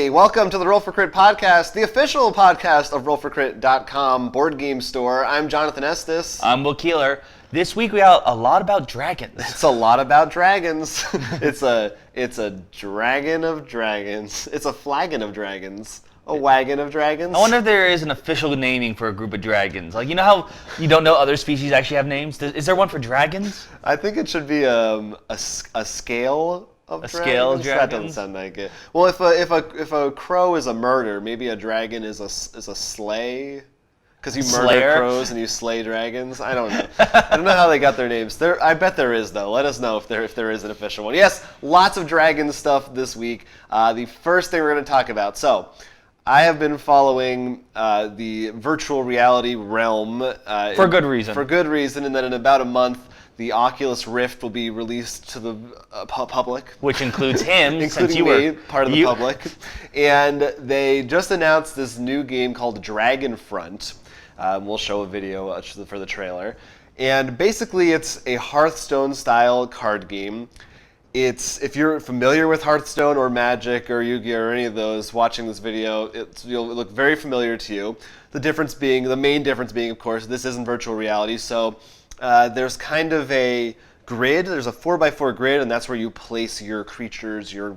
Welcome to the Roll for Crit podcast, the official podcast of rollforcrit.com board game store. I'm Jonathan Estes. I'm Will Keeler. This week we have a lot about dragons. It's a lot about dragons. It's a dragon of dragons. It's a flagon of dragons. A wagon of dragons. I wonder if there is an official naming for a group of dragons. Like, you know how you don't know other species actually have names? Is there one for dragons? I think it should be a scale of dragons. Scale of dragons? That doesn't sound like it. Well, if a crow is a murder, maybe a dragon is a slay. Because you murder crows and you slay dragons. I don't know. I don't know how they got their names. I bet there is, though. Let us know if there is an official one. Yes, lots of dragon stuff this week. The first thing we're going to talk about. So, I have been following the virtual reality realm. For good reason. For good reason, and then in about a month, the Oculus Rift will be released to the public. Which includes him, including since you me, were part of the public. And they just announced this new game called Dragonfront. We'll show a video for the trailer. And basically, it's a Hearthstone-style card game. If you're familiar with Hearthstone or Magic or Yu-Gi-Oh or any of those, watching this video, it'll look very familiar to you. The main difference being, of course, this isn't virtual reality. So there's kind of a grid. There's a 4x4 grid, and that's where you place your creatures, your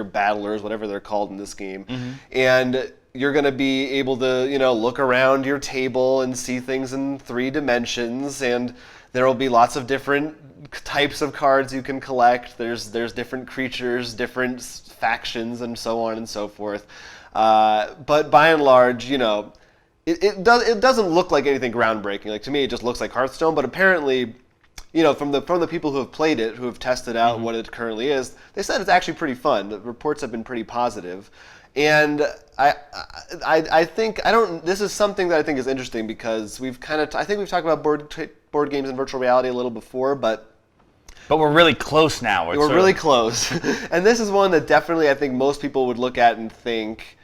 battlers, whatever they're called in this game. Mm-hmm. And you're going to be able to, look around your table and see things in 3 dimensions, and there will be lots of different types of cards you can collect. There's different creatures, different factions, and so on and so forth. But by and large, it doesn't look like anything groundbreaking. Like, to me, it just looks like Hearthstone. But apparently, from the people who have played it, who have tested out mm-hmm. what it currently is, they said it's actually pretty fun. The reports have been pretty positive. And I think this is something that I think is interesting because I think we've talked about board games and virtual reality a little before, but we're really close now. We're really close. And this is one that definitely I think most people would look at and think,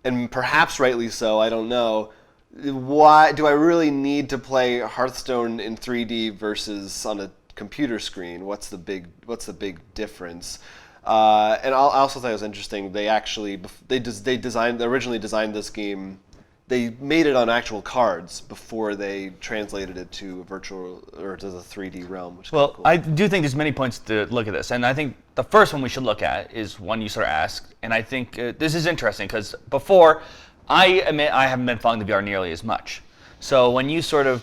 and perhaps rightly so, I don't know, why do I really need to play Hearthstone in 3D versus on a computer screen? What's the big difference? And I also thought it was interesting. They originally designed this game. They made it on actual cards before they translated it to a virtual or to the 3D realm. Which is cool. I do think there's many points to look at this, and I think the first one we should look at is one you sort of asked, and I think this is interesting because before, I admit I haven't been following the VR nearly as much. So when you sort of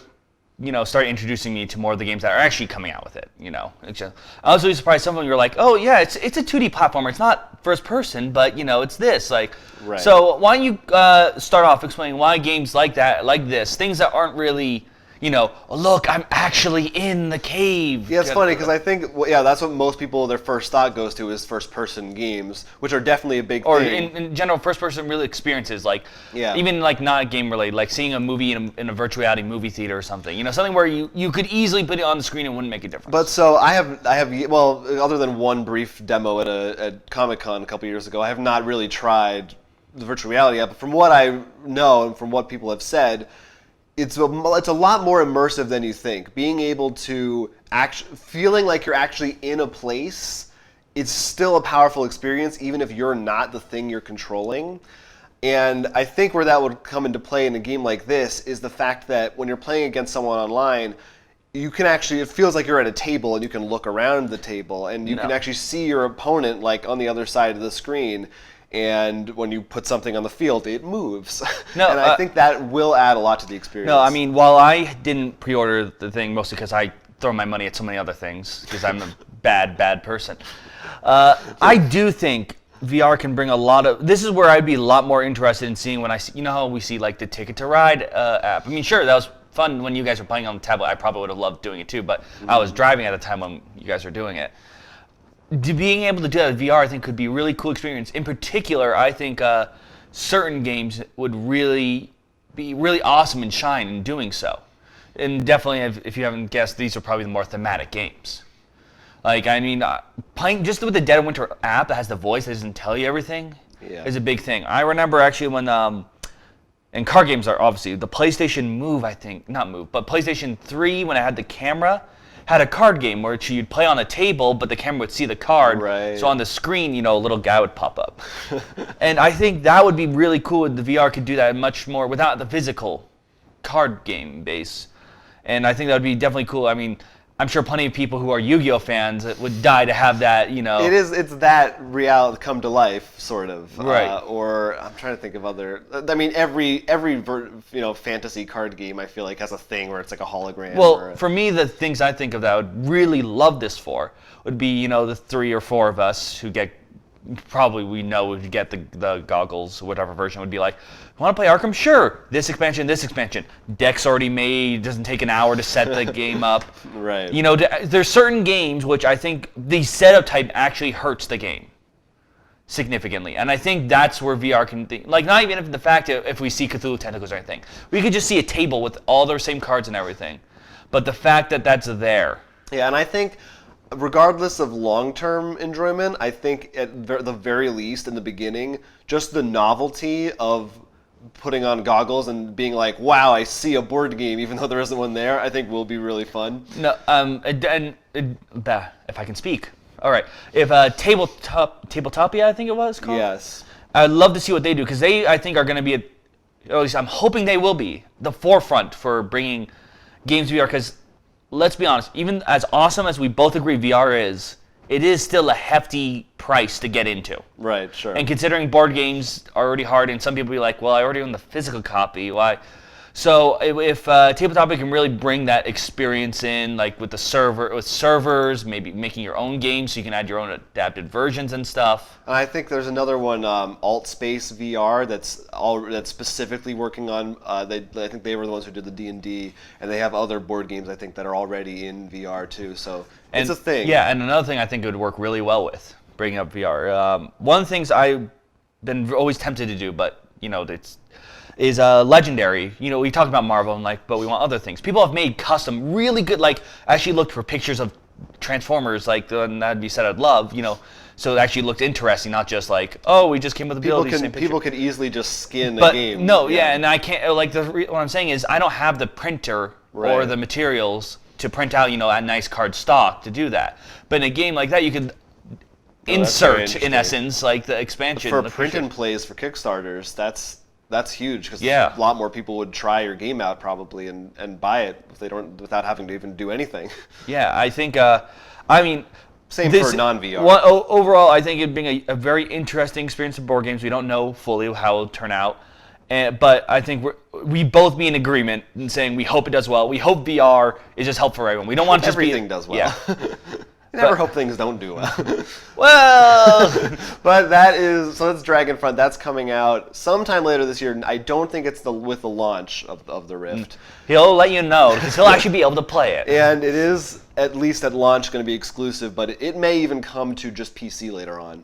start introducing me to more of the games that are actually coming out with it, I was really surprised some of them you were like, oh yeah, it's a 2D platformer. It's not first person, but it's this. Like, right. So why don't you start off explaining why games like that, like this, things that aren't really, oh, look, I'm actually in the cave. Yeah, it's funny because I think, that's what most people, their first thought goes to is first-person games, which are definitely a big thing. Or in general, first-person really experiences, like, even like not game-related, like seeing a movie in a virtual reality movie theater or something. Something where you could easily put it on the screen and wouldn't make a difference. But so I have other than one brief demo at Comic-Con a couple years ago, I have not really tried the virtual reality yet. But from what I know and from what people have said, it's a lot more immersive than you think. Being able to feeling like you're actually in a place, it's still a powerful experience, even if you're not the thing you're controlling. And I think where that would come into play in a game like this is the fact that when you're playing against someone online, it feels like you're at a table and you can look around the table and you can actually see your opponent like on the other side of the screen. And when you put something on the field, it moves. And I think that will add a lot to the experience. No, I mean, while I didn't pre-order the thing, mostly because I throw my money at so many other things, because I'm a bad person, I do think VR can bring a lot of... This is where I'd be a lot more interested in seeing when I see... how we see like the Ticket to Ride app. I mean, sure, that was fun when you guys were playing on the tablet. I probably would have loved doing it too, but I was driving at the time when you guys were doing it. Being able to do that with VR, I think, could be a really cool experience. In particular, I think certain games would be really awesome and shine in doing so. And definitely, if you haven't guessed, these are probably the more thematic games. Like, I mean, playing just with the Dead of Winter app that has the voice that doesn't tell you everything is a big thing. I remember actually when, and card games are obviously, the PlayStation Move, I think, not Move, but PlayStation 3, when it had the camera, had a card game where you'd play on a table, but the camera would see the card. Right. So on the screen, a little guy would pop up. And I think that would be really cool if the VR could do that much more without the physical card game base. And I think that would be definitely cool. I mean, I'm sure plenty of people who are Yu-Gi-Oh fans would die to have that, It's that reality come to life, sort of. Right. Or I'm trying to think of other. I mean, every fantasy card game I feel like has a thing where it's like a hologram. Well, for me, the things I think of that I would really love this for would be, the 3 or 4 of us who get. Probably we know would get the goggles, whatever version would be like. Want to play Arkham? Sure. This expansion. Deck's already made. Doesn't take an hour to set the game up. Right. There's certain games which I think the setup type actually hurts the game significantly, and I think that's where VR can think. Like, not even if the fact if we see Cthulhu Tentacles or anything, we could just see a table with all their same cards and everything, but the fact that that's there. Yeah, and I think. Regardless of long-term enjoyment, I think at the very least in the beginning, just the novelty of putting on goggles and being like, "Wow, I see a board game," even though there isn't one there, I think will be really fun. No, if I can speak. All right, if Tabletopia, I think it was called. Yes. I'd love to see what they do because they, I think, are going to be, or at least I'm hoping they will be, the forefront for bringing games to VR because. Let's be honest, even as awesome as we both agree VR is, it is still a hefty price to get into. Right, sure. And considering board games are already hard, and some people be like, well, I already own the physical copy, why? So if Tabletopia can really bring that experience in, like with servers, maybe making your own games so you can add your own adapted versions and stuff. And I think there's another one, Altspace VR, that's specifically working on. I think they were the ones who did the D&D, and they have other board games I think that are already in VR too. So it's a thing. Yeah, and another thing I think it would work really well with bringing up VR. One of the things I've been always tempted to do, but is Legendary. We talk about Marvel and but we want other things. People have made custom, really good, I actually looked for pictures of Transformers, the one that'd be said I'd love, so it actually looked interesting, not just we just came with a ability. People could easily just skin a game. No, yeah, and I can't, what I'm saying is I don't have the printer Right. or the materials to print out, a nice card stock to do that. But in a game like that, you could insert, in essence, the expansion. For print and plays for Kickstarters, that's huge because Yeah. a lot more people would try your game out probably and buy it if they don't without having to even do anything. Yeah, I think. Same for non-VR. Overall, I think it'd be a very interesting experience in board games. We don't know fully how it'll turn out, but I think we both be in agreement in saying we hope it does well. We hope VR is just helpful for everyone. We don't want it to just everything does well. Yeah. You never hope things don't do well. Well, but that's Dragonfront. That's coming out sometime later this year. I don't think it's with the launch of the Rift. he'll let you know because he'll actually be able to play it. And it is, at least at launch, going to be exclusive, but it may even come to just PC later on,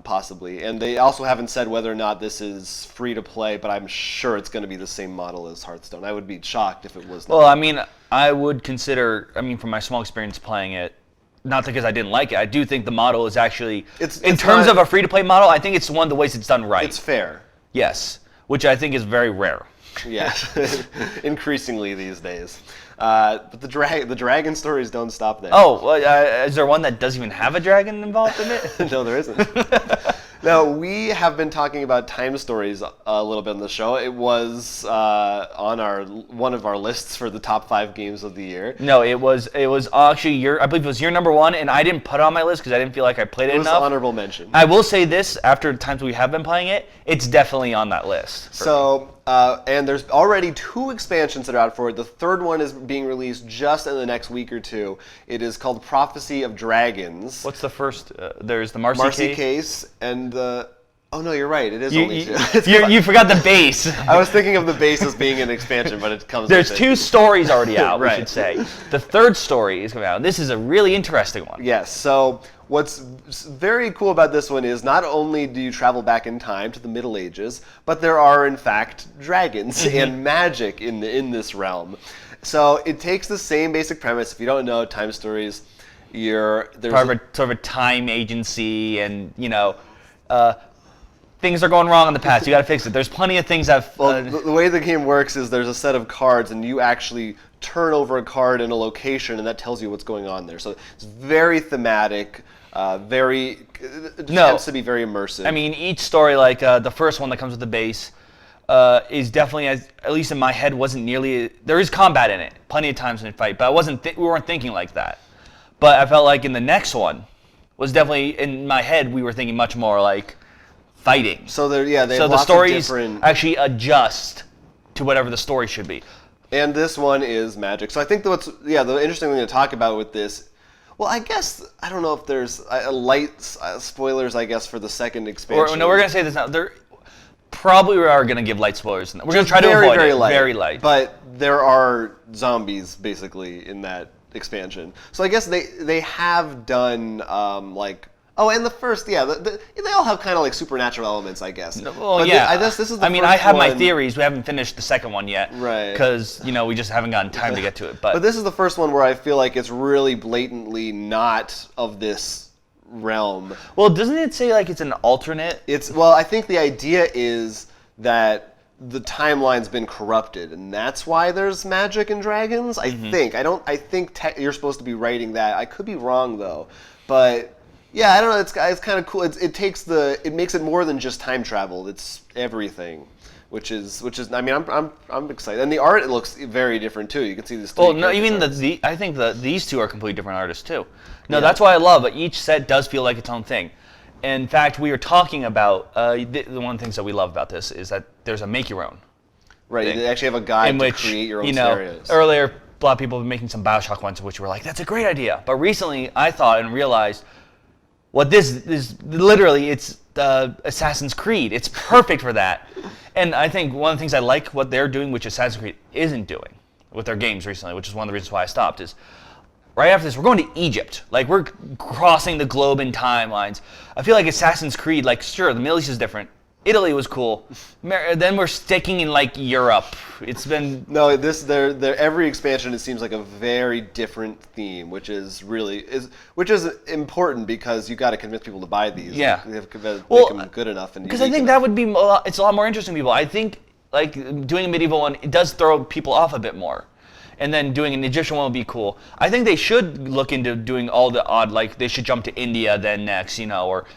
possibly. And they also haven't said whether or not this is free to play, but I'm sure it's going to be the same model as Hearthstone. I would be shocked if it was not. Well, I mean, I would consider, from my small experience playing it, not because I didn't like it, I do think the model is actually, in terms of a free-to-play model, I think it's one of the ways it's done right. It's fair. Yes, which I think is very rare. Yes, increasingly these days. But the dragon stories don't stop there. Oh, is there one that doesn't even have a dragon involved in it? No, there isn't. Now, we have been talking about time stories a little bit on the show. It was on one of our lists for the top 5 games of the year. No, it was actually I believe it was your number 1, and I didn't put it on my list because I didn't feel like I played it enough. It was honorable mention. I will say this, after the times we have been playing it, it's definitely on that list. So, and there's already 2 expansions that are out for it. The third one is being released just in the next week or 2. It is called Prophecy of Dragons. What's the first? There's the Marcy Case and the... Oh, no, you're right. It is only 2. You forgot the base. I was thinking of the base as being an expansion, but it comes There's with 2 stories already out, Right. we should say. The third story is coming out. This is a really interesting one. Yes, so what's very cool about this one is not only do you travel back in time to the Middle Ages, but there are, in fact, dragons and magic in this realm. So it takes the same basic premise. If you don't know time stories, there's sort of a time agency and, things are going wrong in the past. You got to fix it. There's plenty of things that. Well, the way the game works is there's a set of cards, and you actually turn over a card in a location, and that tells you what's going on there. So it's very thematic, it tends to be very immersive. I mean, each story, like the first one that comes with the base, is definitely, at least in my head, wasn't nearly. There is combat in it, plenty of times in a fight, but we weren't thinking like that. But I felt like in the next one was definitely in my head. We were thinking much more like fighting. So they have the lots stories of different... actually adjust to whatever the story should be. And this one is magic. So I think the interesting thing to talk about with this, well, I guess, I don't know if there's light spoilers, I guess, for the second expansion. No, we're going to say this now. There probably are going to give light spoilers. We're going to try to avoid it. Very light. But there are zombies, basically, in that expansion. So I guess they have done, and the first, they all have kind of like supernatural elements, I guess. Well, but yeah. I guess this is the first I have one. my theories. We haven't finished the second one yet. Right. Because, we just haven't gotten time to get to it. But this is the first one where I feel like it's really blatantly not of this realm. Well, doesn't it say like it's an alternate? I think the idea is that the timeline's been corrupted, and that's why there's magic and dragons. I think. I think you're supposed to be writing that. I could be wrong though, but yeah, I don't know. It's kind of cool. It makes it more than just time travel. It's everything, which is. I mean, I'm excited, and the art, it looks very different too. You can see this. Well, no, even I think these two are completely different artists too. No, that's why I love it. Each set does feel like its own thing. In fact, we were talking about the one of the things that we love about this is that there's a make your own. Right, thing, they actually have a guide to create your own scenarios. Earlier, a lot of people have been making some Bioshock ones, which were like, that's a great idea. But recently, I thought and realized, what this is literally, it's Assassin's Creed. It's perfect for that. And I think one of the things I like what they're doing, which Assassin's Creed isn't doing with their games recently, which is one of the reasons why I stopped, is right after this, we're going to Egypt. Like, we're crossing the globe in timelines. I feel like Assassin's Creed, like, sure, the Middle East is different. Italy was cool. Then we're sticking in, like, Europe. It's been... No, every expansion, it seems like a very different theme, which is important because you got to convince people to buy these. Yeah. You have to make them good enough. Because I think that would be... It's a lot more interesting to people. I think, like, doing a medieval one, it does throw people off a bit more. And then doing an Egyptian one would be cool. I think they should look into doing all the odd, like they should jump to India then next, or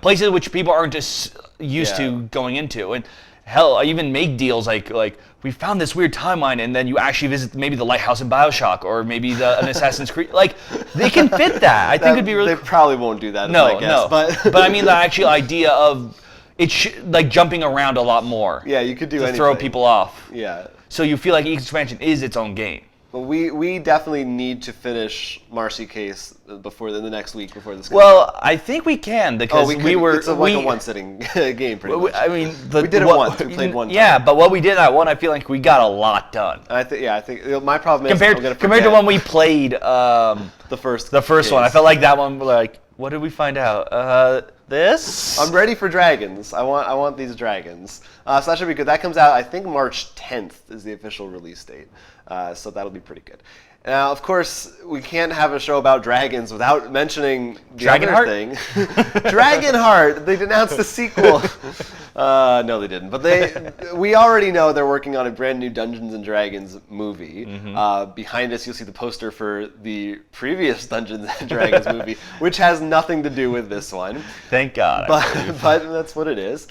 places which people aren't just used to going into. And hell, I even make deals like we found this weird timeline, and then you actually visit maybe the lighthouse in Bioshock, or maybe an Assassin's Creed. Like, they can fit that. I think it'd be really. They probably won't do that. No. But I mean the actual idea of it like jumping around a lot more. Yeah, you could do to anything. throw people off. Yeah. So you feel like each expansion is its own game. But we definitely need to finish Marcy Case before the next week before this. Well, I think we can because we were. It's like a one-sitting game, pretty much. I mean, we did it once. We played one time. Yeah, but what we did that one, I feel like we got a lot done. I think my problem is compared to when we played the first one. I felt like that one. Like, what did we find out? This? I'm ready for dragons. I want these dragons. So that should be good. That comes out, I think, March 10th is the official release date. So that'll be pretty good. Now, of course, we can't have a show about dragons without mentioning the other thing. Dragonheart. They announced the sequel. No, they didn't. But we already know they're working on a brand new Dungeons and Dragons movie. Behind us, you'll see the poster for the previous Dungeons and Dragons movie, which has nothing to do with this one. Thank God. But that's what it is.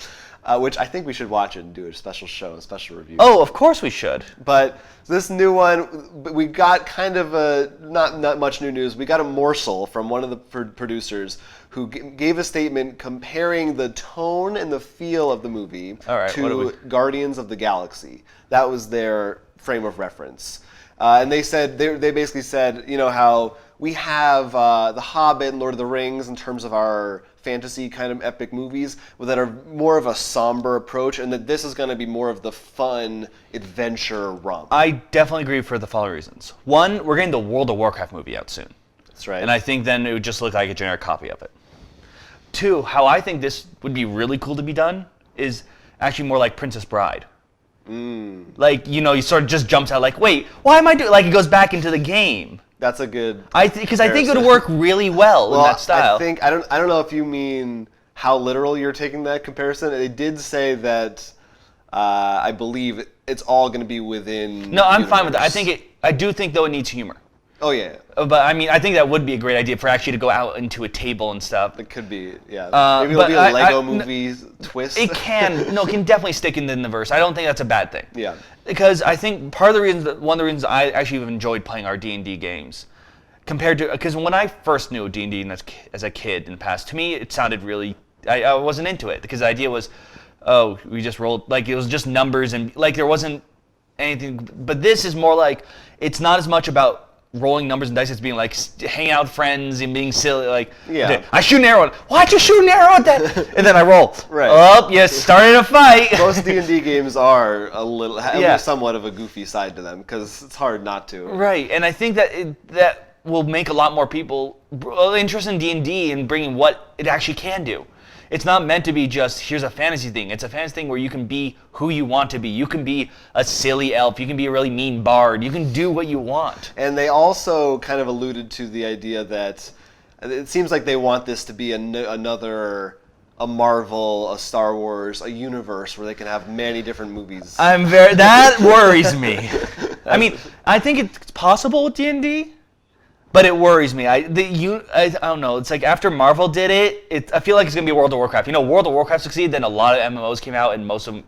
Which I think we should watch it and do a special show, a special review. Oh, of course we should. But this new one, we got kind of not much new news. We got a morsel from one of the producers who gave a statement comparing the tone and the feel of the movie to Guardians of the Galaxy. That was their frame of reference. And they basically said, how we have The Hobbit and Lord of the Rings in terms of our fantasy kind of epic movies that are more of a somber approach, and that this is going to be more of the fun adventure romp. I definitely agree for the following reasons. One, we're getting the World of Warcraft movie out soon. That's right. And I think then it would just look like a generic copy of it. Two, how I think this would be really cool to be done is actually more like Princess Bride. Like, you sort of just jumps out like, wait, why am I doing, like it goes back into the game. That's a good. Because I think it would work really well in that style. I don't know if you mean how literal you're taking that comparison. They did say that I believe it's all going to be within. No, I'm fine with that. universe. I do think though it needs humor. Oh yeah, But I mean, I think that would be a great idea for actually to go out into a table and stuff. it could be. Yeah, maybe but it'll be a Lego I- movie twist. It can definitely stick in the verse. I don't think that's a bad thing. Yeah. Because I think part of the reasons, one of the reasons I actually have enjoyed playing our D&D games, compared to, because when I first knew D&D as a kid in the past, to me it sounded really, I wasn't into it because the idea was, oh, we just rolled, like it was just numbers and like there wasn't anything. But this is more like, it's not as much about rolling numbers and dice, it's being like hanging out with friends and being silly, like, Yeah. I shoot an arrow. Why'd you shoot an arrow at that? And then I roll. Right. Oh, you started a fight. Most D&D games are a little, have Yeah. somewhat of a goofy side to them because it's hard not to. Right, and I think that that will make a lot more people interested in D&D and bringing what it actually can do. It's not meant to be just, here's a fantasy thing. It's a fantasy thing where you can be who you want to be. You can be a silly elf. You can be a really mean bard. You can do what you want. And they also kind of alluded to the idea that it seems like they want this to be another, a Marvel, a Star Wars, a universe where they can have many different movies. That worries me. I mean, I think it's possible with D&D, but it worries me. I don't know. It's like after Marvel did it, I feel like it's gonna be World of Warcraft. You know, World of Warcraft succeeded, then a lot of MMOs came out, and most of them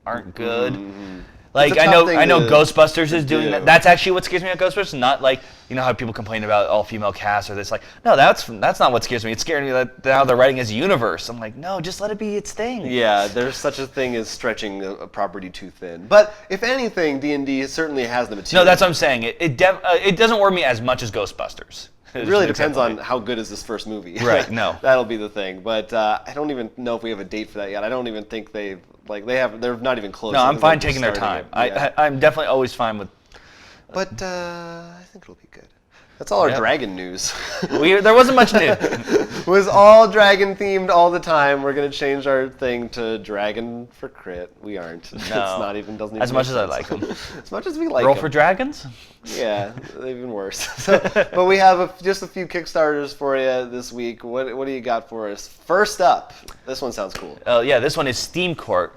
aren't good. Mm-hmm. Like It's a I tough know thing to Ghostbusters is doing do. that. That's actually what scares me about Ghostbusters. Not like, you know how people complain about all female cast or this. Like, no, that's not what scares me. It's scaring me that now they're writing as a universe. I'm like, no, just let it be its thing. Yeah, there's such a thing as stretching a property too thin. But if anything, D&D certainly has the material. No, that's what I'm saying. It doesn't worry me as much as Ghostbusters. It really depends on how good is this first movie. Right, no. That'll be the thing. But I don't even know if we have a date for that yet. I don't even think they're not even close. No, I I'm think fine they're just taking their starting time. it. Yeah. I'm definitely always fine with. But I think it'll be good. That's all our Yep. dragon news. There wasn't much new. It was all dragon themed all the time. We're gonna change our thing to dragon for crit. We aren't. It's not even doesn't even As make much as I sense. like them. As much as we like Roll them. for dragons. Yeah, even worse. But we have just a few Kickstarters for you this week. What do you got for us? First up, this one sounds cool. Yeah, this one is Steam Court.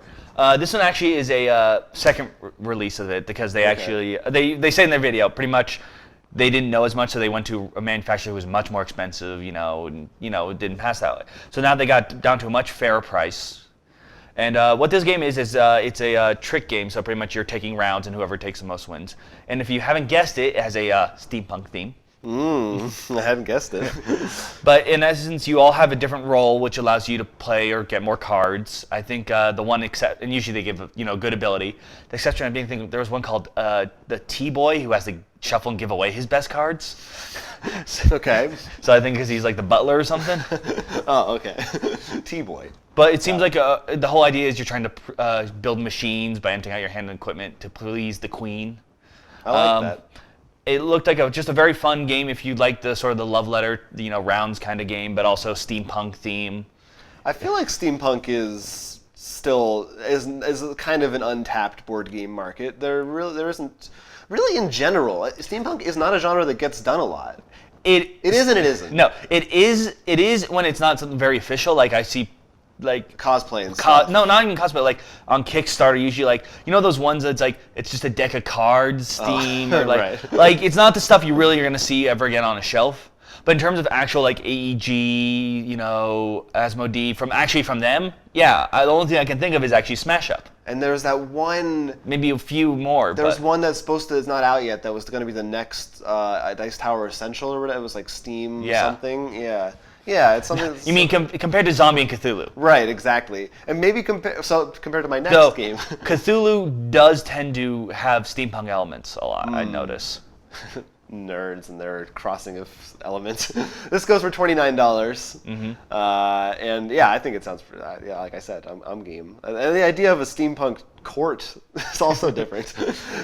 This one actually is a second release of it because they actually they say in their video pretty much they didn't know as much, so they went to a manufacturer who was much more expensive, and it didn't pass that way. So now they got down to a much fairer price. And what this game is it's a trick game, so pretty much you're taking rounds and whoever takes the most wins. And if you haven't guessed it, it has a steampunk theme. I hadn't guessed it. But in essence, you all have a different role, which allows you to play or get more cards. I think the one except, and usually they give good ability. The exception I'm thinking, there was one called the T-Boy who has to shuffle and give away his best cards. Okay. So I think because he's like the butler or something. Oh, okay. T-boy. But it seems like the whole idea is you're trying to build machines by emptying out your hand and equipment to please the queen. I like that. It looked like just a very fun game if you like the sort of the love letter, rounds kind of game, but also steampunk theme. I feel like steampunk is still is kind of an untapped board game market. There isn't really in general. Steampunk is not a genre that gets done a lot. It is and it isn't. No, it is. It is when it's not something very official. Like I see, like Cosplay and stuff. no, not even cosplay. Like on Kickstarter, usually like those ones that's like it's just a deck of cards, Steam, or like right. like it's not the stuff you really are gonna see ever again on a shelf. But in terms of actual like AEG, Asmodee from them, yeah. The only thing I can think of is actually Smash Up. And there's that one. Maybe a few more. There's one that's is not out yet. That was going to be the next Dice Tower Essential or whatever. It was like Steam something. Yeah. Yeah, it's something. You mean compared to Zombie and Cthulhu? Right, exactly. And maybe compared to my next game. Cthulhu does tend to have steampunk elements a lot. I notice. Nerds and their crossing of elements. This goes for $29. And yeah, I think it sounds. Like I said, I'm game. And the idea of a steampunk court is also different.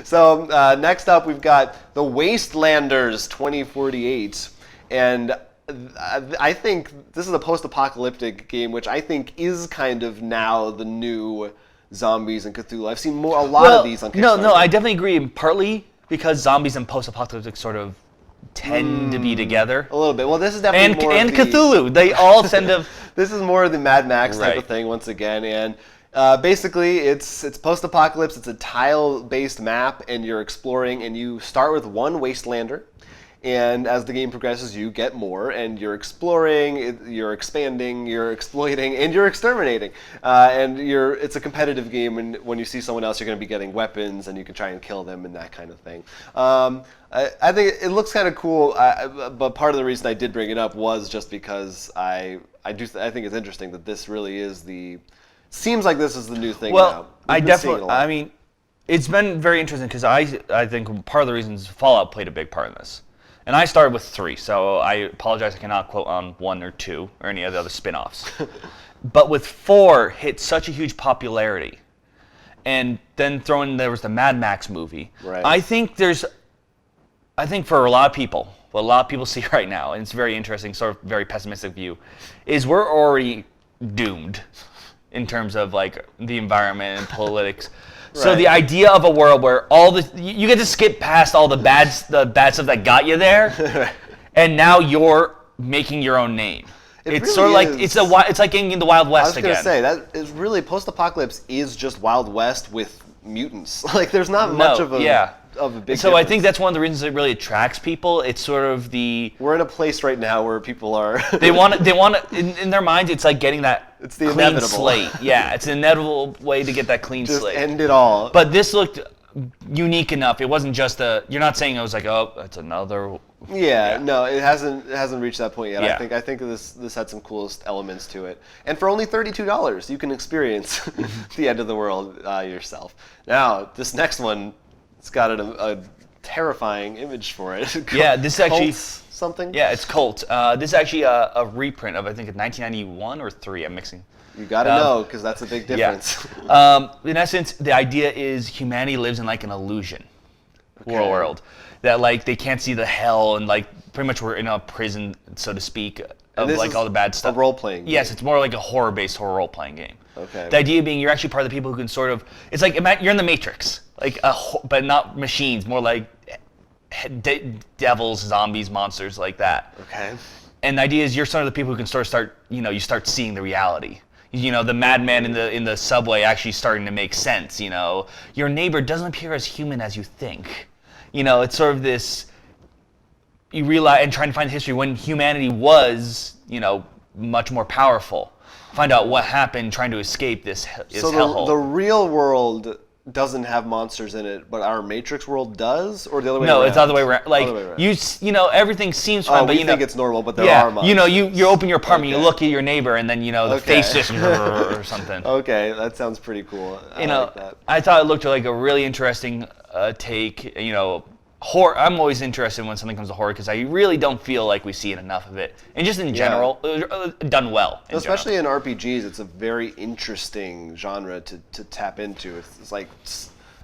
So next up, we've got the Wastelanders 2048, and I think this is a post-apocalyptic game, which I think is kind of now the new Zombies and Cthulhu. I've seen a lot of these on Kickstarter. No, I definitely agree. Partly because zombies and post-apocalyptic sort of tend to be together. A little bit. Well, this is definitely more And of the, Cthulhu. They all tend to. This is more of the Mad Max type Right. of thing once again, and basically it's post-apocalypse. It's a tile-based map, and you're exploring, and you start with one Wastelander. And as the game progresses, you get more, and you're exploring, you're expanding, you're exploiting, and you're exterminating. It's a competitive game, and when you see someone else, you're going to be getting weapons, and you can try and kill them and that kind of thing. I think it looks kind of cool, but part of the reason I did bring it up was just because I think it's interesting that this really is seems like this is the new thing now. Well, We've been seeing it a lot. I mean, it's been very interesting because I think part of the reasons Fallout played a big part in this. And I started with 3, so I apologize I cannot quote on 1 or 2 or any of the other spin-offs. But with 4 hit such a huge popularity, and then there was the Mad Max movie. Right. I think for a lot of people, what a lot of people see right now, and it's very interesting, sort of very pessimistic view, is we're already doomed in terms of like the environment and politics. So Right. the idea of a world where you get to skip past all the bad stuff that got you there, and now you're making your own name. It's really sort of like is. it's like getting in the Wild West again. I was going to say, that is really, post-apocalypse is just Wild West with mutants. Like, there's not much of a big So I difference. think that's one of the reasons it really attracts people. It's sort of We're in a place right now where people are... they want in their minds. It's like getting that It's the clean inevitable. slate. Yeah, it's an inevitable way to get that clean just slate. end it all. But this looked unique enough. It wasn't just you're not saying it was like, oh, that's another. Yeah, no, it hasn't reached that point yet. Yeah. I think this had some coolest elements to it. And for only $32, you can experience the end of the world yourself. Now, this next one, it's got a terrifying image for it. Yeah, this actually Cults something. Yeah, it's Cult. This is actually a reprint of I think 1991 or 3. I'm mixing. You got to know, because that's a big difference. Yeah. In essence, the idea is humanity lives in like an illusion world that like they can't see the hell, and like pretty much we're in a prison, so to speak, of this like is all the bad stuff. A role-playing game. Yes, it's more like a horror-based role-playing game. Okay. The idea being you're actually part of the people who can sort of, it's like you're in the Matrix, like but not machines, more like devils, zombies, monsters like that. Okay. And the idea is you're sort of the people who can you start seeing the reality. You know, the madman in the subway actually starting to make sense. You know, your neighbor doesn't appear as human as you think. You know, it's sort of this. You realize and trying to find the history when humanity was, much more powerful. Find out what happened trying to escape this So hellhole. the real world doesn't have monsters in it, but our Matrix world does, or the other way No, around? it's the other way around. Like Other way around. everything seems fine, Oh, but we think it's normal, but there are monsters. you open your apartment, you Okay. look at your neighbor, and then the Okay. face just or something. Okay, that sounds pretty cool. I like that. I thought it looked like a really interesting take. Horror. I'm always interested when something comes to horror because I really don't feel like we see it enough of it, and just in general, done well. Especially in RPGs, it's a very interesting genre to tap into. It's like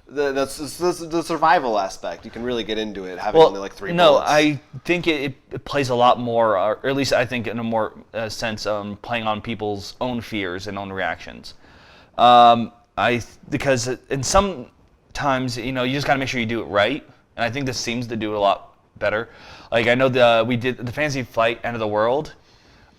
the survival aspect. You can really get into it having only like 3 bullets. I think it plays a lot more, or at least I think in a more sense, playing on people's own fears and own reactions. Because in some times, you just got to make sure you do it right, and I think this seems to do it a lot better. Like I know we did the Fantasy Flight End of the World.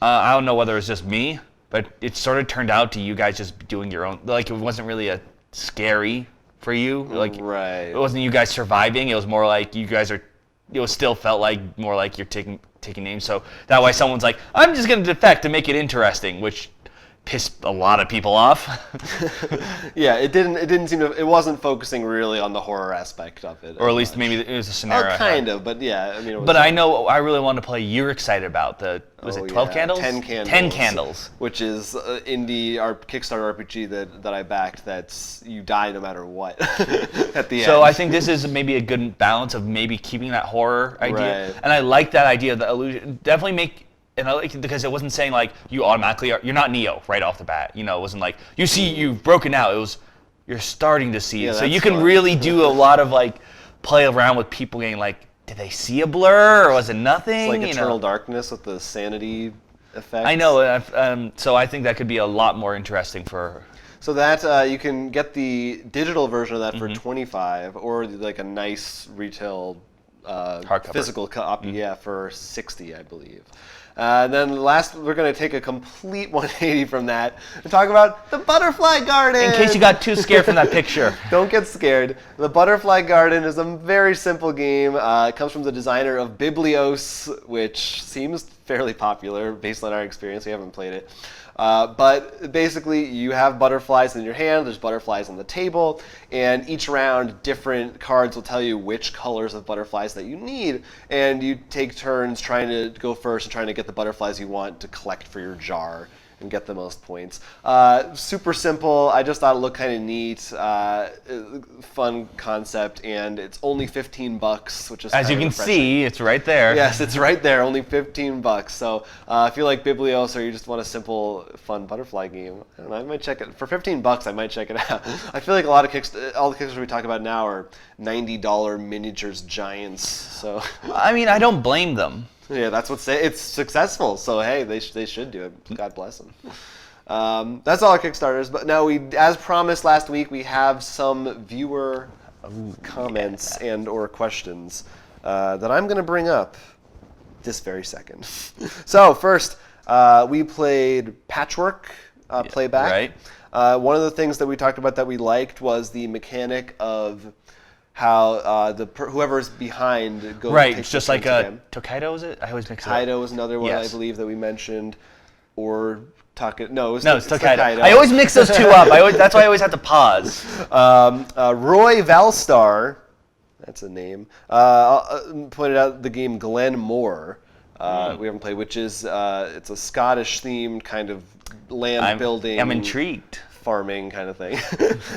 I don't know whether it's just me, but it sort of turned out to you guys just doing your own. Like it wasn't really a scary for you. Like right. It wasn't you guys surviving. It was more like you guys are. It still felt like more like you're taking names. So that way, someone's like, "I'm just gonna defect to make it interesting," which pissed a lot of people off. Yeah, it didn't seem to. It wasn't focusing really on the horror aspect of it. Or at least maybe it was a scenario. Oh, kind of, but yeah. I mean. It was But I know I really wanted to play. You're excited about was it 12 candles? 10 candles. 10 candles. Which is our Kickstarter RPG that I backed. That's you die no matter what at the end. So I think this is maybe a good balance of maybe keeping that horror idea, Right. and I like that idea. The illusion definitely and I like it because it wasn't saying like you automatically you're not Neo right off the bat. It wasn't like you've broken out. It was you're starting to see it. So you can fun. really do a lot of like play around with people getting like, did they see a blur or was it nothing? It's like Eternal Darkness with the sanity effect. I know. So I think that could be a lot more interesting for. So that you can get the digital version of that for Mm-hmm. $25, or like a nice retail Hardcover. physical copy, yeah, for $60, I believe. Then last, we're going to take a complete 180 from that and talk about the Butterfly Garden. In case you got too scared from that picture. Don't get scared. The Butterfly Garden is a very simple game. It comes from the designer of Biblios, which seems fairly popular based on our experience. We haven't played it. But basically, you have butterflies in your hand, there's butterflies on the table, and each round, different cards will tell you which colors of butterflies that you need, and you take turns trying to go first and trying to get the butterflies you want to collect for your jar and get the most points. Super simple. I just thought it looked kind of neat, fun concept, and it's only $15, which is As you can see, it's right there. Yes, it's right there, only $15. So if you like Biblios or you just want a simple, fun butterfly game, I don't know, I might check it. For $15, I might check it out. I feel like all the Kickstarters we talk about now are $90 miniatures giants. So I mean, I don't blame them. yeah, that's it's successful. So hey, they should do it. God bless them. That's all our Kickstarters. But now as promised last week, we have some viewer comments and or questions that I'm going to bring up this very second. So first, we played Patchwork Playback. Right. One of the things that we talked about that we liked was the mechanic of how whoever's behind goes. Right, it's just like Tokaido, is it? I always mix it up. Tokaido was another one, Yes. I believe, that we mentioned, or No, it's Tokaido. I always mix those two up. That's why I always have to pause. Roy Valstar, that's a name, pointed out the game Glen Moore. We haven't played, which is it's a Scottish-themed kind of land building. I'm intrigued. Farming kind of thing.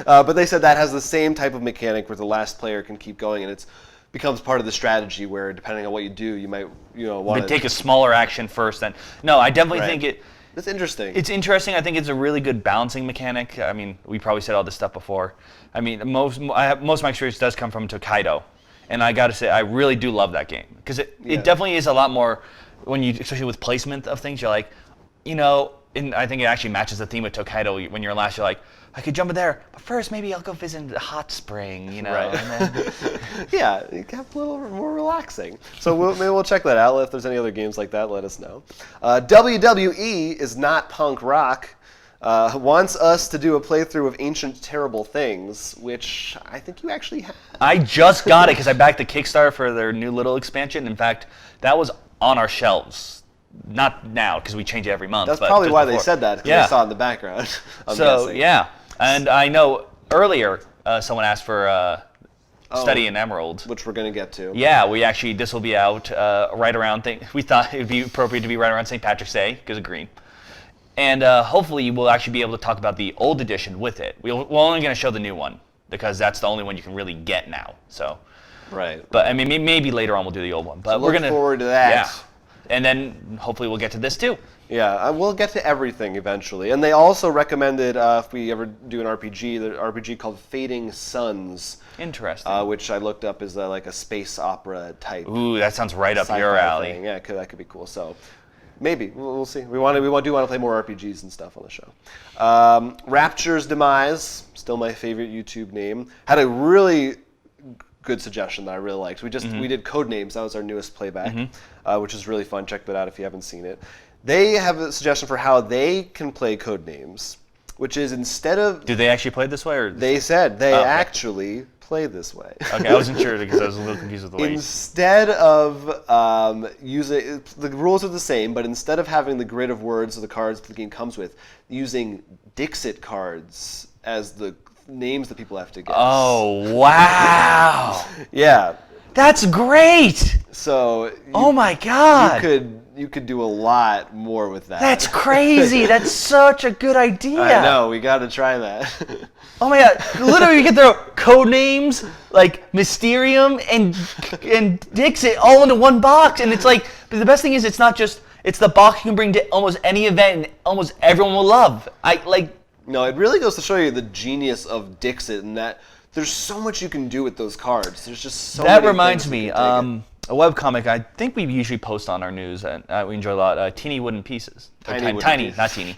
But they said that has the same type of mechanic where the last player can keep going, and it becomes part of the strategy where depending on what you do, you might want to take a smaller action first. Then no, I definitely think it's interesting. It's interesting. I think it's a really good balancing mechanic. I mean, we probably said all this stuff before. I mean, most of my experience does come from Tokaido, and I got to say I really do love that game because it definitely is a lot more especially with placement of things. You're like, and I think it actually matches the theme of Tokaido. When you're last, you're like, I could jump in there, but first maybe I'll go visit the hot spring, Right. And then yeah, it got a little more relaxing. So maybe we'll check that out. If there's any other games like that, let us know. WWE is not punk rock. Wants us to do a playthrough of Ancient Terrible Things, which I think you actually have. I just got it because I backed the Kickstarter for their new little expansion. In fact, that was on our shelves. Not now, because we change it every month. That's but probably just why before. they said that, because they saw it in the background. I'm guessing. Yeah. And I know earlier someone asked for Study in Emerald. Which we're going to get to. Yeah, this will be out right around, we thought it would be appropriate to be right around St. Patrick's Day, because of green. And hopefully we'll actually be able to talk about the old edition with it. We're only going to show the new one, because that's the only one you can really get now. So. Right. But I mean, maybe later on we'll do the old one. But so we're going to look forward to that. Yeah. And then hopefully we'll get to this too. Yeah, we'll get to everything eventually. And they also recommended if we ever do an RPG, the RPG called Fading Suns. Interesting. Which I looked up is like a space opera type. Ooh, that sounds right up your alley. Thing. Yeah, that could be cool. So maybe we'll see. We do want to play more RPGs and stuff on the show. Rapture's Demise, still my favorite YouTube name, had a really good suggestion that I really liked. We did Codenames. That was our newest playback, which is really fun. Check that out if you haven't seen it. They have a suggestion for how they can play Codenames, which is instead of... Do they actually play it this way? Or they said they actually play this way. Okay, I wasn't sure because I was a little confused with the way. Instead of using... The rules are the same, but instead of having the grid of words of the cards the game comes with, using Dixit cards as the names that people have to guess. Oh, wow. Yeah. That's great. So oh my God. You could do a lot more with that. That's crazy. That's such a good idea. I know, we got to try that. Oh my God. Literally you get their code names like Mysterium and Dixit all into one box, and it's like, but the best thing is it's not just, it's the box you can bring to almost any event and almost everyone will love. No, it really goes to show you the genius of Dixit, and that there's so much you can do with those cards. There's just so many That reminds me, a webcomic I think we usually post on our news, and we enjoy a lot, Teeny Wooden Pieces. Tiny, not teeny.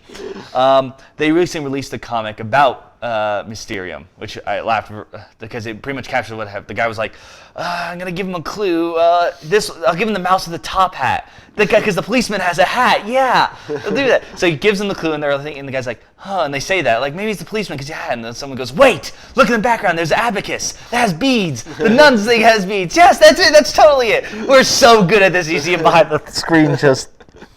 They recently released a comic about Mysterium, which I laughed because it pretty much captured what happened. The guy was like, I'm going to give him a clue. I'll give him the mouse with the top hat. Because the policeman has a hat. Yeah, I'll do that. So he gives him the clue, and the guy's like, huh, and they say that. Like, maybe it's the policeman because yeah. And then someone goes, wait, look in the background. There's an abacus. That has beads. The nun's thing has beads. Yes, that's it. That's totally it. We're so good at this. You see him behind the screen just...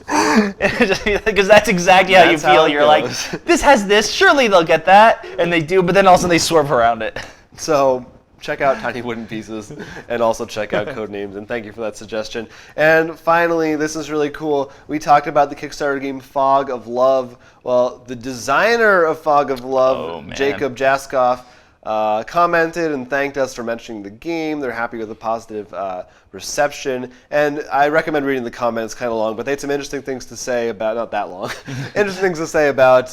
Because that's exactly how you feel. You're like, this has this. Surely they'll get that, and they do. But then also they swerve around it. So check out Tiny Wooden Pieces, and also check out Codenames. And thank you for that suggestion. And finally, this is really cool. We talked about the Kickstarter game Fog of Love. Well, the designer of Fog of Love, Jacob Jaskoff, commented and thanked us for mentioning the game. They're happy with the positive reception, and I recommend reading the comments. Kind of long, but they had some interesting things to say about, not that long, interesting things to say about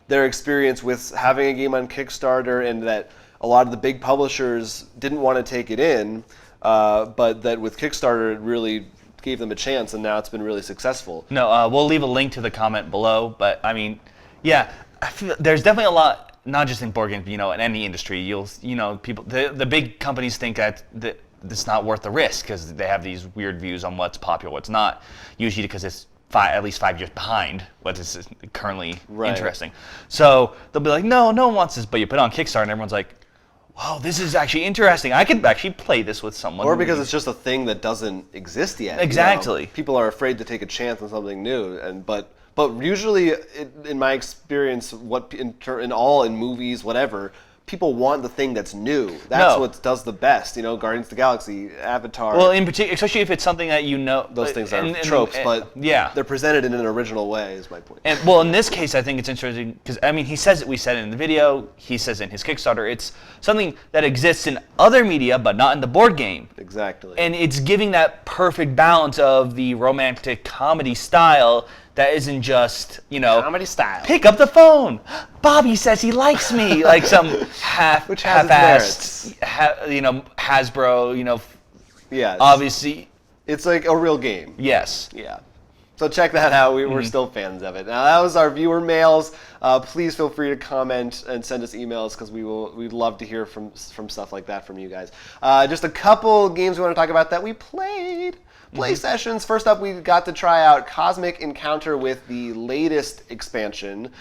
their experience with having a game on Kickstarter, and that a lot of the big publishers didn't want to take it in, but that with Kickstarter it really gave them a chance, and now it's been really successful. No, we'll leave a link to the comment below, but I mean, yeah, I feel there's definitely a lot. Not just in board games, in any industry, people, the big companies think that it's not worth the risk because they have these weird views on what's popular, what's not. Usually because it's at least 5 years behind what is currently interesting. So they'll be like, no one wants this, but you put it on Kickstarter and everyone's like, wow, this is actually interesting. I could actually play this with someone. Or because it's just a thing that doesn't exist yet. Exactly. People are afraid to take a chance on something new, but usually, in my experience, in movies, whatever, people want the thing that's new. That's what does the best. Guardians of the Galaxy, Avatar. Well, in particular, especially if it's something that those things are tropes, but they're presented in an original way. Is my point. And well, in this case, I think it's interesting because he says it. We said it in the video. He says it in his Kickstarter. It's something that exists in other media, but not in the board game. Exactly. And it's giving that perfect balance of the romantic comedy style. That isn't just, comedy style. Pick up the phone. Bobby says he likes me. Like some half-assed, Hasbro, Yes. Obviously. It's like a real game. Yes. Yeah. So check that out. We're still fans of it. Now, that was our viewer mails. Please feel free to comment and send us emails because we'd love to hear from stuff like that from you guys. Just a couple games we want to talk about that we played. Play sessions. First up, we got to try out Cosmic Encounter with the latest expansion.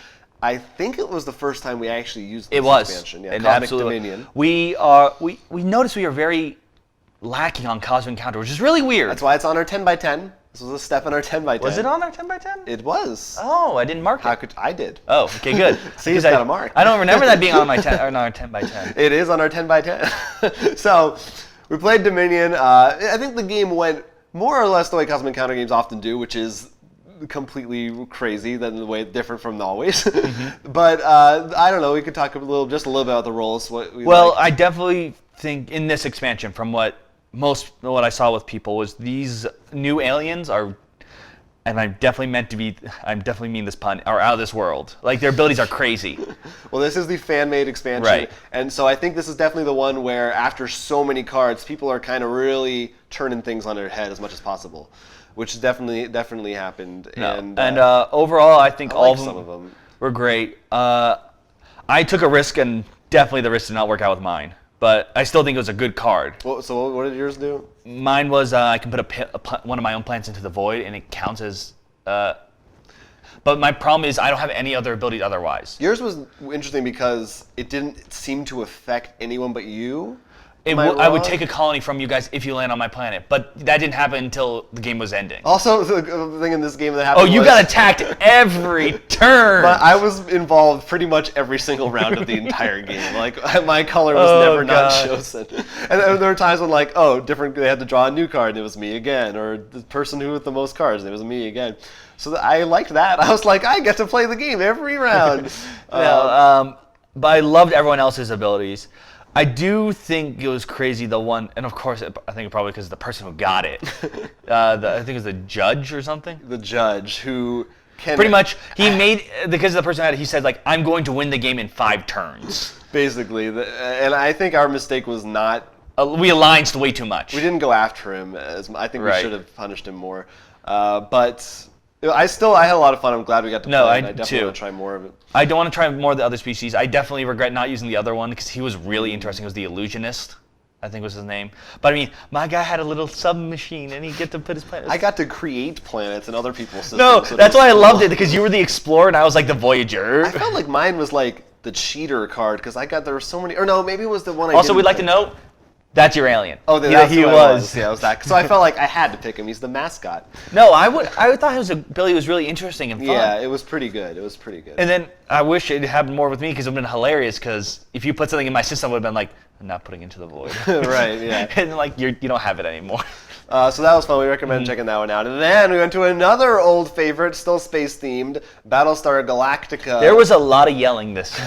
I think it was the first time we actually used this expansion. Yeah, Cosmic Dominion. We noticed we are very lacking on Cosmic Encounter, which is really weird. That's why it's on our 10x10. This was a step in our 10x10. Was it on our 10x10? It was. Oh, I didn't mark it. I did. Oh, okay, good. See, it's got a mark. I don't remember that being on our 10x10. It is on our 10x10. So we played Dominion. I think the game went more or less the way Cosmic Encounter games often do, which is completely crazy, than the way different from always. But I don't know. We could talk just a little bit about the roles. I definitely think in this expansion, from what I saw with people, was these new aliens are, and I definitely mean this pun, are out of this world. Like their abilities are crazy. Well, this is the fan-made expansion, right? And so I think this is definitely the one where after so many cards, people are kind of really turning things on their head as much as possible, which definitely happened. No. And overall, I think all some of them were great. I took a risk, and definitely the risk did not work out with mine. But I still think it was a good card. So what did yours do? Mine was I can put one of my own plants into the void, and it counts as. But my problem is I don't have any other abilities otherwise. Yours was interesting because it didn't seem to affect anyone but you. I would take a colony from you guys if you land on my planet, but that didn't happen until the game was ending. Also, the thing in this game that happened you got attacked every turn! But I was involved pretty much every single round of the entire game. Like, my color was never not chosen. And there were times when, they had to draw a new card, and it was me again, or the person who with the most cards, and it was me again. So I liked that. I was like, I get to play the game every round. But I loved everyone else's abilities. I do think it was crazy, the one, and of course, I think probably because the person who got it, I think it was the judge or something. The judge who pretty much, he made, because the person had it, he said, I'm going to win the game in 5 turns. Basically, and I think our mistake was not. We aligned way too much. We didn't go after him. I think we should have punished him more. But I had a lot of fun. I'm glad we got to play it. I definitely too. want to try more of it. I don't want to try more of the other species. I definitely regret not using the other one because he was really interesting. It was the Illusionist, I think was his name. But I mean, my guy had a little submachine and he get to put his planets. I got to create planets in other people's systems. No, so that's why I loved it, because you were the explorer and I was like the Voyager. I felt like mine was like the cheater card because there were so many. Or no, maybe it was the one I Also, didn't we'd like to pick. note, that's your alien. Oh, that's he who was. Yeah, it was that. So I felt like I had to pick him. He's the mascot. No, I thought his ability was really interesting and fun. Yeah, it was pretty good. And then I wish it happened more with me because it would have been hilarious. Because if you put something in my system, I would have been like, I'm not putting into the void. Right. Yeah. And like you don't have it anymore. So that was fun. We recommend checking that one out. And then we went to another old favorite, still space-themed, Battlestar Galactica. There was a lot of yelling this.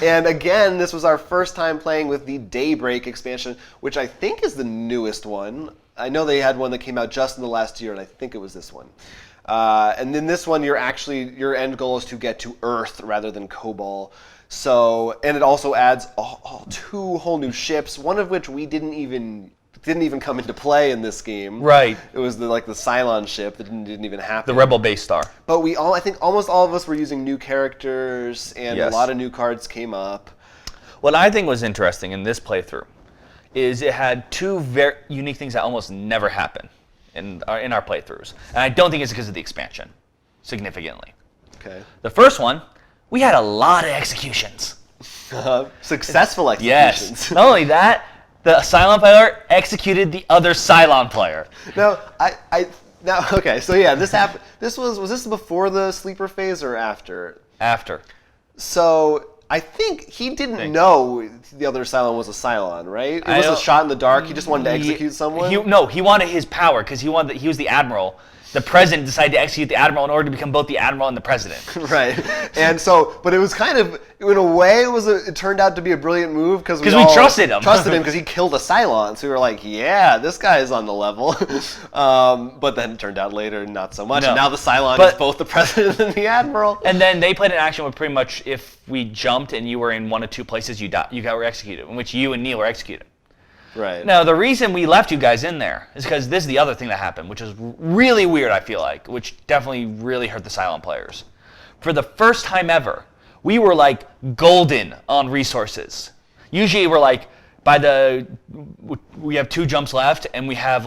And again, this was our first time playing with the Daybreak expansion, which I think is the newest one. I know they had one that came out just in the last year, and I think it was this one. And then this one, your end goal is to get to Earth rather than Kobol. So, and it also adds 2 whole new ships, one of which we didn't even come into play in this game. Right. It was the Cylon ship that didn't even happen. The Rebel Base Star. But I think almost all of us were using new characters, and Yes. a lot of new cards came up. What I think was interesting in this playthrough is it had 2 very unique things that almost never happen in our playthroughs. And I don't think it's because of the expansion, significantly. Okay. The first one, we had a lot of executions. Successful executions. Yes. Not only that, the Cylon player executed the other Cylon player. Okay, so yeah, this happened. Was this before the sleeper phase or after? After. So I think he didn't know the other Cylon was a Cylon, right? It was a shot in the dark. He just wanted to execute someone. He wanted his power because he was the admiral. The president decided to execute the admiral in order to become both the admiral and the president. Right, and so, but it was kind of, in a way, it turned out to be a brilliant move because we trusted him. Trusted him because he killed a Cylon. So we were like, yeah, this guy is on the level. But then it turned out later, not so much. No. And now the Cylon is both the president and the admiral. And then they played an action where pretty much if we jumped and you were in one of 2 places, you got executed, in which you and Neil were executed. Right. Now, the reason we left you guys in there is because this is the other thing that happened, which is really weird, I feel like, which definitely really hurt the Cylon players. For the first time ever, we were like golden on resources. Usually we're like, we have 2 jumps left and we have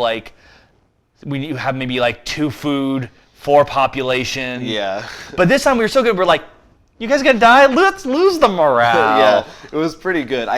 maybe like 2 food, 4 population. Yeah. But this time we were so good, we're like, you guys gonna die? Let's lose the morale. Yeah, it was pretty good.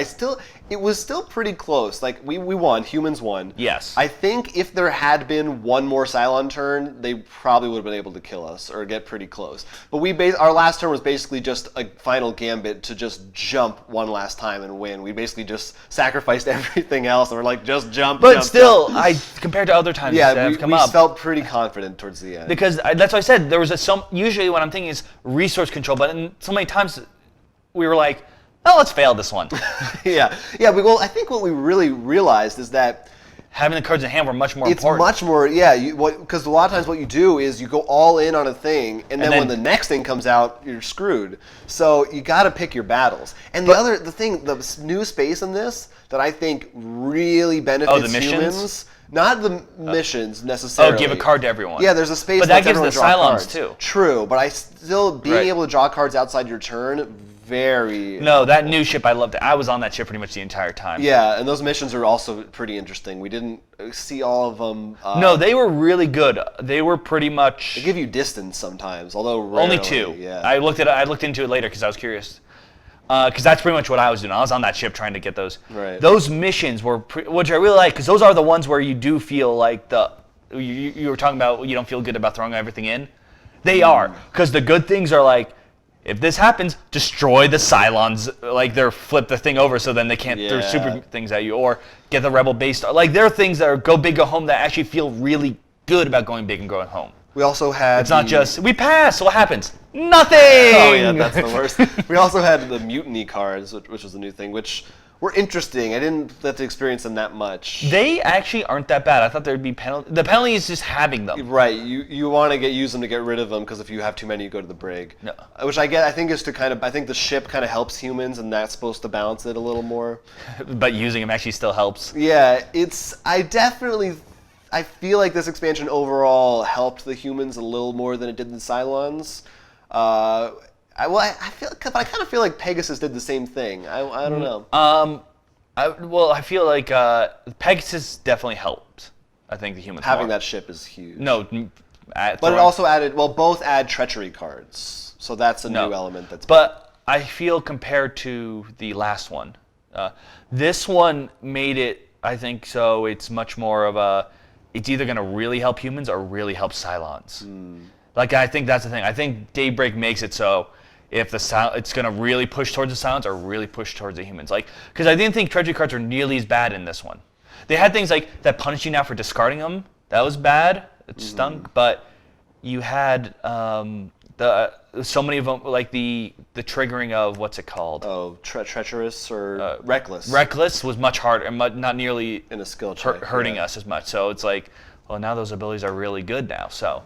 It was still pretty close. Like, we won. Humans won. Yes. I think if there had been one more Cylon turn, they probably would have been able to kill us or get pretty close. But our last turn was basically just a final gambit to just jump one last time and win. We basically just sacrificed everything else and we're like, just jump, But jump, still, jump. compared to other times that have come we up. felt pretty confident towards the end. Because that's what I said. There was usually what I'm thinking is resource control, but so many times we were like, oh, let's fail this one. Yeah. Well, I think what we really realized is that having the cards in hand were much more important. It's much more, because a lot of times what you do is you go all in on a thing, and then when the next thing comes out, you're screwed. So you got to pick your battles. And the new space in this that I think really benefits humans. Not the missions necessarily. Oh, give a card to everyone. Yeah, there's a space. But that gives everyone the draw Cylons cards. too. True, but being able to draw cards outside your turn. No, that new ship, I loved it. I was on that ship pretty much the entire time. Yeah, and those missions are also pretty interesting. We didn't see all of them. No, they were really good. They were pretty much. They give you distance sometimes, although rarely. Only 2. Yeah. I looked into it later because I was curious. Because that's pretty much what I was doing. I was on that ship trying to get those. Right. Those missions were, which I really like, because those are the ones where you do feel like you were talking about. You don't feel good about throwing everything in. They are, because the good things are like, if this happens, destroy the Cylons, flip the thing over so then they can't throw super things at you, or get the Rebel Base Star. Like, there are things that are go big, go home that actually feel really good about going big and going home. We also had... It's not just, we pass, so what happens? Nothing! Oh yeah, that's the worst. We also had the mutiny cards, which was the new thing, which were interesting. I didn't get to experience them that much. They actually aren't that bad. I thought there'd be penalty. The penalty is just having them. Right. You want to use them to get rid of them, because if you have too many, you go to the brig. No. Which I think is I think the ship kind of helps humans, and that's supposed to balance it a little more. But using them actually still helps. Yeah, I feel like this expansion overall helped the humans a little more than it did the Cylons. I feel, but I kind of feel like Pegasus did the same thing. I don't know. I feel like Pegasus definitely helped. I think the humans Having more. that ship is huge. No, but it also added. Well, both add treachery cards, so that's a new element. But I feel compared to the last one, this one made it. I think so. It's much more of a. It's either going to really help humans or really help Cylons. Like I think that's the thing. I think Daybreak makes it so. If it's going to really push towards the Cylons or really push towards the humans. Like, because I didn't think treachery cards were nearly as bad in this one. They had things like that punish you now for discarding them. That was bad. It stunk. But you had so many of them, like the triggering of what's it called? Oh, treacherous or reckless. Reckless was much harder and not nearly in a skill check, hurting us as much. So it's like, well, now those abilities are really good now. So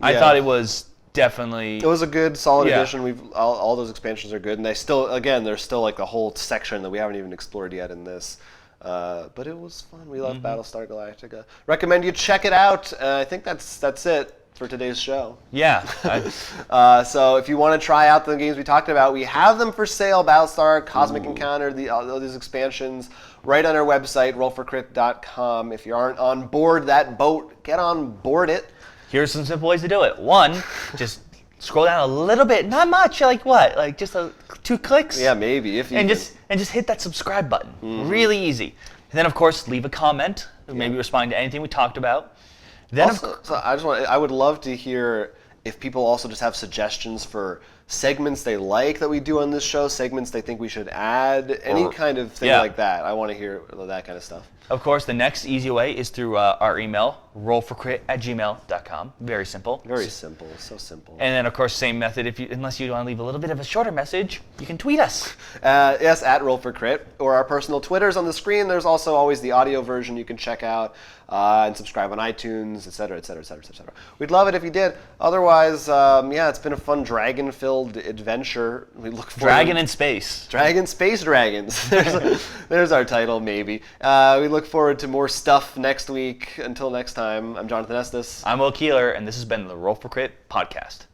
I thought it was. Definitely. It was a good, solid edition. All those expansions are good, and there's still like a whole section that we haven't even explored yet in this. But it was fun. We love Battlestar Galactica. Recommend you check it out. I think that's it for today's show. Yeah. So if you want to try out the games we talked about, we have them for sale. Battlestar, Cosmic Encounter, all these expansions, right on our website, rollforcrit.com. If you aren't on board that boat, get on board it. Here's some simple ways to do it. One, just scroll down a little bit, not much, like what? Like just 2 clicks? Yeah, maybe. And just hit that subscribe button. Really easy. And then of course leave a comment, maybe respond to anything we talked about. Then also, I would love to hear if people also just have suggestions for segments they like that we do on this show, segments they think we should add, any kind of thing like that. I want to hear that kind of stuff. Of course, the next easy way is through our email, rollforcrit@gmail.com. Very simple. Very simple. So simple. And then, of course, same method. Unless you want to leave a little bit of a shorter message, you can tweet us. Yes, at rollforcrit, or our personal Twitters on the screen. There's also always the audio version you can check out and subscribe on iTunes, etc., etc., etc., etc. We'd love it if you did. Otherwise, it's been a fun dragon-filled adventure. We look forward. Dragon in space. Dragon, space dragons. There's our title, maybe. We look forward to more stuff next week. Until next time, I'm Jonathan Estes. I'm Will Keeler, and this has been the Roll for Crit podcast.